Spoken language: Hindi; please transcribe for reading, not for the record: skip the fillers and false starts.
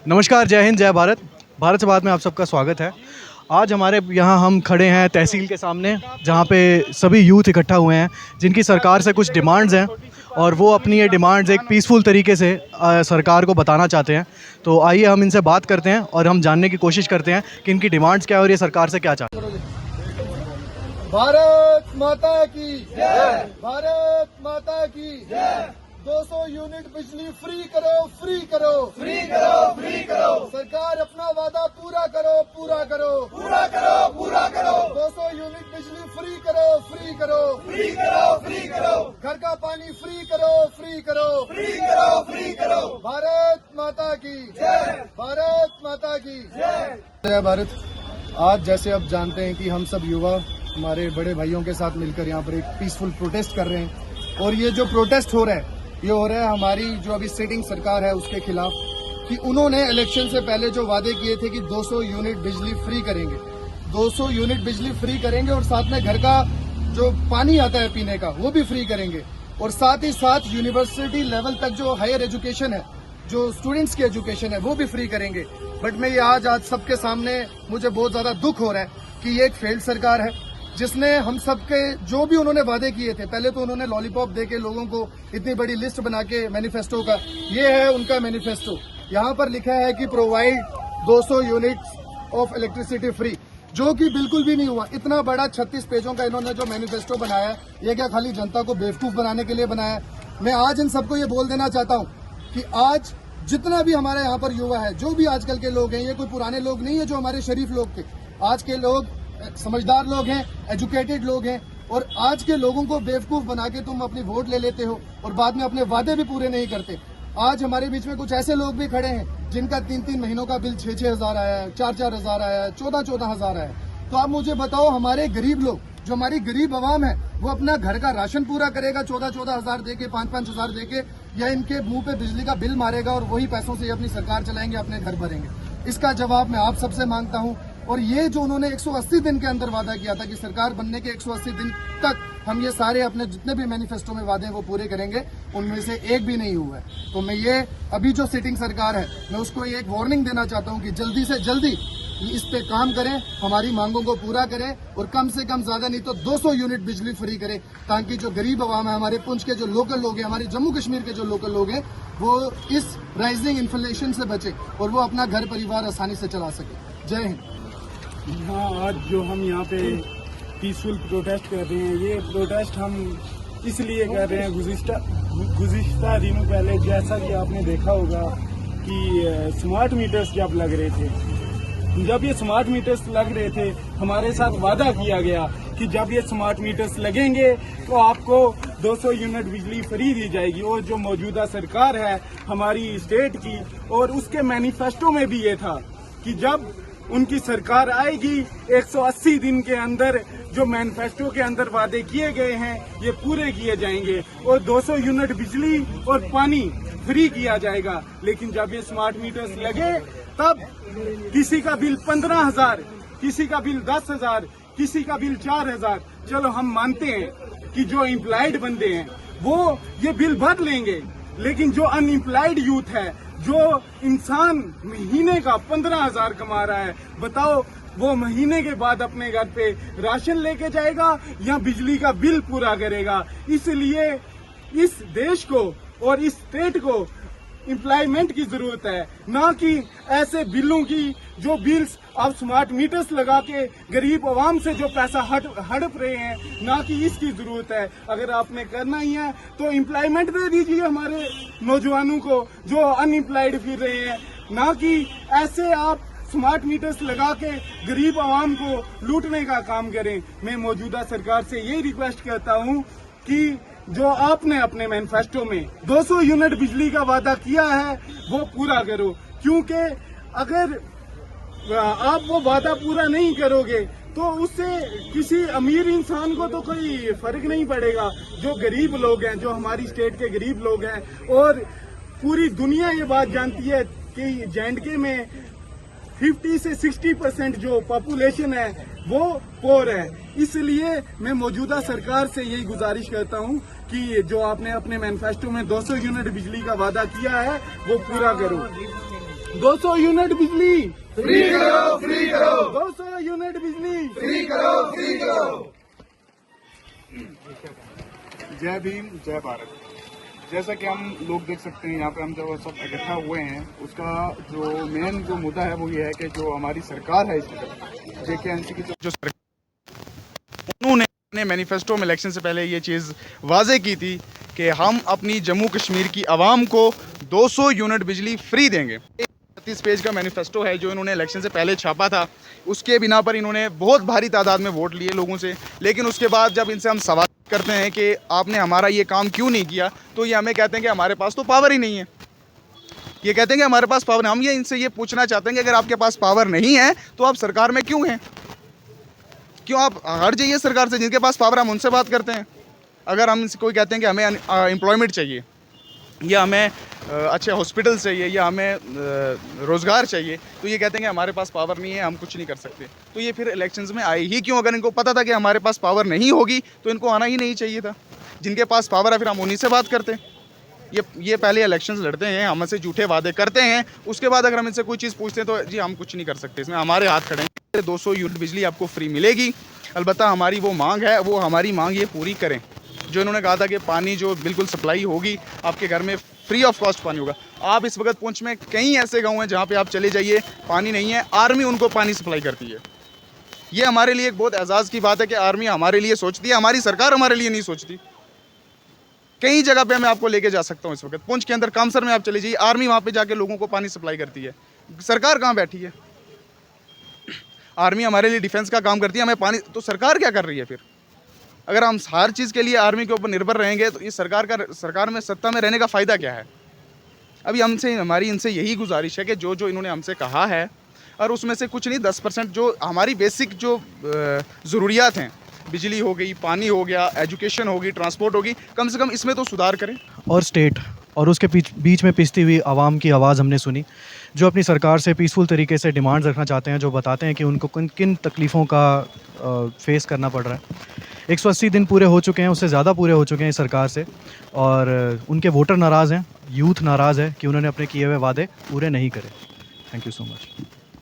नमस्कार, जय हिंद, जय भारत। भारत से बात में आप सबका स्वागत है। आज हमारे यहाँ हम खड़े हैं तहसील के सामने, जहाँ पे सभी यूथ इकट्ठा हुए हैं जिनकी सरकार से कुछ डिमांड्स हैं और वो अपनी ये डिमांड्स एक पीसफुल तरीके से सरकार को बताना चाहते हैं। तो आइए हम इनसे बात करते हैं और हम जानने की कोशिश करते हैं कि इनकी डिमांड्स क्या है और ये सरकार से क्या चाहते हैं। भारत माता की जय। भारत माता की जय। 200 यूनिट बिजली फ्री करो, फ्री करो, फ्री करो, फ्री करो। सरकार अपना वादा पूरा करो, पूरा करो, पूरा करो, पूरा करो। 200 यूनिट बिजली फ्री करो, फ्री करो, फ्री करो, फ्री करो। घर का पानी फ्री करो, फ्री करो, फ्री करो, फ्री करो। भारत माता की जय। भारत माता की जय। जय भारत। आज जैसे आप जानते हैं कि हम सब युवा हमारे बड़े भाइयों के साथ मिलकर यहाँ पर एक पीसफुल प्रोटेस्ट कर रहे हैं और ये जो प्रोटेस्ट हो रहा है ये हो रहा है हमारी जो अभी सिटिंग सरकार है उसके खिलाफ, कि उन्होंने इलेक्शन से पहले जो वादे किए थे कि 200 यूनिट बिजली फ्री करेंगे, 200 यूनिट बिजली फ्री करेंगे और साथ में घर का जो पानी आता है पीने का वो भी फ्री करेंगे और साथ ही साथ यूनिवर्सिटी लेवल तक जो हायर एजुकेशन है, जो स्टूडेंट्स की एजुकेशन है वो भी फ्री करेंगे। बट मैं ये आज सबके सामने मुझे बहुत ज्यादा दुख हो रहा है कि ये एक फेल्ड सरकार है जिसने हम सबके जो भी उन्होंने वादे किए थे, पहले तो उन्होंने लॉलीपॉप देके लोगों को इतनी बड़ी लिस्ट बना के मैनिफेस्टो का, ये है उनका मैनिफेस्टो। यहाँ पर लिखा है कि provide 200 units of electricity free, जो कि बिल्कुल भी नहीं हुआ। इतना बड़ा 36 पेजों का इन्होंने जो मैनिफेस्टो बनाया है, ये क्या खाली जनता को बेवकूफ बनाने के लिए बनाया है? मैं आज इन सबको ये बोल देना चाहता हूँ कि आज जितना भी हमारे यहाँ पर युवा है, जो भी आजकल के लोग हैं, ये कोई पुराने लोग नहीं है जो हमारे शरीफ लोग थे। आज के लोग समझदार लोग हैं, एजुकेटेड लोग हैं और आज के लोगों को बेवकूफ बना के तुम अपनी वोट ले लेते हो और बाद में अपने वादे भी पूरे नहीं करते। आज हमारे बीच में कुछ ऐसे लोग भी खड़े हैं जिनका 3-3 महीनों का बिल 6-6 हजार आया है, 4-4 हजार आया है, 14-14 हजार आया है। तो आप मुझे बताओ, हमारे गरीब लोग, जो हमारी गरीब आवाम है, वो अपना घर का राशन पूरा करेगा 14-14 हजार देके, 5-5 हजार देके, या इनके मुंह पे बिजली का बिल मारेगा और वही पैसों से ये अपनी सरकार चलाएंगे, अपने घर भरेंगे? इसका जवाब मैं आप सबसे मांगता हूं। और ये जो उन्होंने 180 दिन के अंदर वादा किया था कि सरकार बनने के 180 दिन तक हम ये सारे अपने जितने भी मैनिफेस्टो में वादे हैं वो पूरे करेंगे, उनमें से एक भी नहीं हुआ है। तो मैं ये अभी जो सिटिंग सरकार है, मैं उसको एक वार्निंग देना चाहता हूँ कि जल्दी से जल्दी इस पे काम करें, हमारी मांगों को पूरा करें और कम से कम ज्यादा नहीं तो 200 यूनिट बिजली फ्री करें, ताकि जो गरीब आवाम है, हमारे पुंछ के जो लोकल लोग हैं, हमारे जम्मू कश्मीर के जो लोकल लोग हैं, वो इस राइजिंग इन्फ्लेशन से बचे और वो अपना घर परिवार आसानी से चला सके। जय हिंद। हाँ, आज जो हम यहाँ पे पीसफुल प्रोटेस्ट कर रहे हैं, ये प्रोटेस्ट हम इसलिए कर रहे हैं, गुज़िश्ता दिनों पहले जैसा कि आपने देखा होगा कि स्मार्ट मीटर्स जब लग रहे थे, जब ये स्मार्ट मीटर्स लग रहे थे, हमारे साथ वादा किया गया कि जब ये स्मार्ट मीटर्स लगेंगे तो आपको 200 यूनिट बिजली फ्री दी जाएगी। और जो मौजूदा सरकार है हमारी स्टेट की, और उसके मैनिफेस्टो में भी ये था कि जब उनकी सरकार आएगी 180 दिन के अंदर जो मैनिफेस्टो के अंदर वादे किए गए हैं ये पूरे किए जाएंगे और 200 यूनिट बिजली और पानी फ्री किया जाएगा। लेकिन जब ये स्मार्ट मीटर्स लगे तब किसी का बिल 15,000, किसी का बिल 10,000, किसी का बिल 4,000। चलो हम मानते हैं कि जो एम्प्लॉयड बंदे हैं वो ये बिल भर लेंगे, लेकिन जो अनएम्प्लॉयड यूथ है, जो इंसान महीने का 15,000 कमा रहा है, बताओ वो महीने के बाद अपने घर पे राशन लेके जाएगा या बिजली का बिल पूरा करेगा? इसलिए इस देश को और इस स्टेट को एम्प्लॉयमेंट की जरूरत है, ना कि ऐसे बिलों की। जो बिल्स अब स्मार्ट मीटर्स लगा के गरीब आवाम से जो पैसा हड़प रहे हैं, ना कि इसकी जरूरत है। अगर आपने करना ही है तो एम्प्लॉयमेंट दे दीजिए हमारे नौजवानों को जो अनएम्प्लॉयड फिर रहे हैं, ना कि ऐसे आप स्मार्ट मीटर्स लगा के गरीब आवाम को लूटने का काम करें। मैं मौजूदा सरकार से यही रिक्वेस्ट करता हूं कि जो आपने अपने मैनिफेस्टो में 200 यूनिट बिजली का वादा किया है वो पूरा करो, क्योंकि अगर आप वो वादा पूरा नहीं करोगे तो उससे किसी अमीर इंसान को तो कोई फर्क नहीं पड़ेगा। जो गरीब लोग हैं, जो हमारी स्टेट के गरीब लोग हैं, और पूरी दुनिया ये बात जानती है कि J&K में 50 से 60% जो पॉपुलेशन है वो पोर है। इसलिए मैं मौजूदा सरकार से यही गुजारिश करता हूं कि जो आपने अपने मैनिफेस्टो में 200 यूनिट बिजली का वादा किया है वो पूरा करो। 200 यूनिट बिजली फ्री करो, फ्री करो, 200 यूनिट बिजली फ्री करो, फ्री करो। जय भीम, जय भारत। जैसा कि हम लोग देख सकते हैं यहाँ पे हम जब सब इकट्ठा हुए हैं, उसका जो मेन जो मुद्दा है वो ये है कि जो हमारी सरकार है इसकी तरफ JK-NC की जो सरकार, उन्होंने अपने मैनिफेस्टो में इलेक्शन से पहले ये चीज़ वाजे की थी कि हम अपनी जम्मू कश्मीर की आवाम को 200 यूनिट बिजली फ्री देंगे। 30 पेज का मैनिफेस्टो है जो इन्होंने इलेक्शन से पहले छापा था। उसके बिना पर इन्होंने बहुत भारी तादाद में वोट लिए लोगों से, लेकिन उसके बाद जब इनसे हम सवाल करते हैं कि आपने हमारा ये काम क्यों नहीं किया, तो ये हमें कहते हैं कि हमारे पास तो पावर ही नहीं है। ये कहते हैं कि हमारे पास पावर, हम ये इनसे ये पूछना चाहते हैं कि अगर आपके पास पावर नहीं है तो आप सरकार में क्यों हैं? क्यों आप हट जाइए सरकार से, जिनके पास पावर हम उनसे बात करते हैं। अगर हम कोई कहते हैं कि हमें एम्प्लॉयमेंट चाहिए या हमें अच्छे हॉस्पिटल चाहिए या हमें रोज़गार चाहिए, तो ये कहते हैं कि हमारे पास पावर नहीं है, हम कुछ नहीं कर सकते। तो ये फिर इलेक्शंस में आए ही क्यों? अगर इनको पता था कि हमारे पास पावर नहीं होगी तो इनको आना ही नहीं चाहिए था। जिनके पास पावर है फिर हम उन्हीं से बात करते हैं। ये पहले इलेक्शंस लड़ते हैं, हमसे झूठे वादे करते हैं, उसके बाद अगर हम इनसे कोई चीज़ पूछते हैं तो जी हम कुछ नहीं कर सकते, इसमें हमारे हाथ खड़े हैं। 200 यूनिट बिजली आपको फ्री मिलेगी। अलबत्ता हमारी वो मांग है, वो हमारी मांग ये पूरी करें जो इन्होंने कहा था कि पानी जो बिल्कुल सप्लाई होगी आपके घर में, फ्री ऑफ कॉस्ट पानी होगा। आप इस वक्त पुंछ में कई ऐसे गांव हैं जहां पे आप चले जाइए पानी नहीं है, आर्मी उनको पानी सप्लाई करती है। ये हमारे लिए एक बहुत एजाज़ की बात है कि आर्मी हमारे लिए सोचती है, हमारी सरकार हमारे लिए नहीं सोचती। कई जगह पे मैं आपको लेके जा सकता हूँ। इस वक्त पुंछ के अंदर कामसर में आप चले जाइए, आर्मी वहाँ पे जाके लोगों को पानी सप्लाई करती है। सरकार कहाँ बैठी है? आर्मी हमारे लिए डिफेंस का काम करती है, हमें पानी, तो सरकार क्या कर रही है फिर? अगर हम हर चीज़ के लिए आर्मी के ऊपर निर्भर रहेंगे तो ये सरकार में सत्ता में रहने का फ़ायदा क्या है? अभी हमारी इनसे यही गुजारिश है कि जो इन्होंने हमसे कहा है, और उसमें से कुछ नहीं 10% जो हमारी बेसिक जो ज़रूरियात हैं, बिजली हो गई, पानी हो गया, एजुकेशन होगी, ट्रांसपोर्ट होगी, कम से कम इसमें तो सुधार करें। और स्टेट और उसके बीच में पिसती हुई आवाम की आवाज़ हमने सुनी, जो अपनी सरकार से पीसफुल तरीके से डिमांड्स रखना चाहते हैं, जो बताते हैं कि उनको किन किन तकलीफ़ों का फेस करना पड़ रहा है। 180 दिन पूरे हो चुके हैं, उससे ज़्यादा पूरे हो चुके हैं इस सरकार से, और उनके वोटर नाराज़ हैं, यूथ नाराज़ है कि उन्होंने अपने किए हुए वादे पूरे नहीं करे। Thank you so much.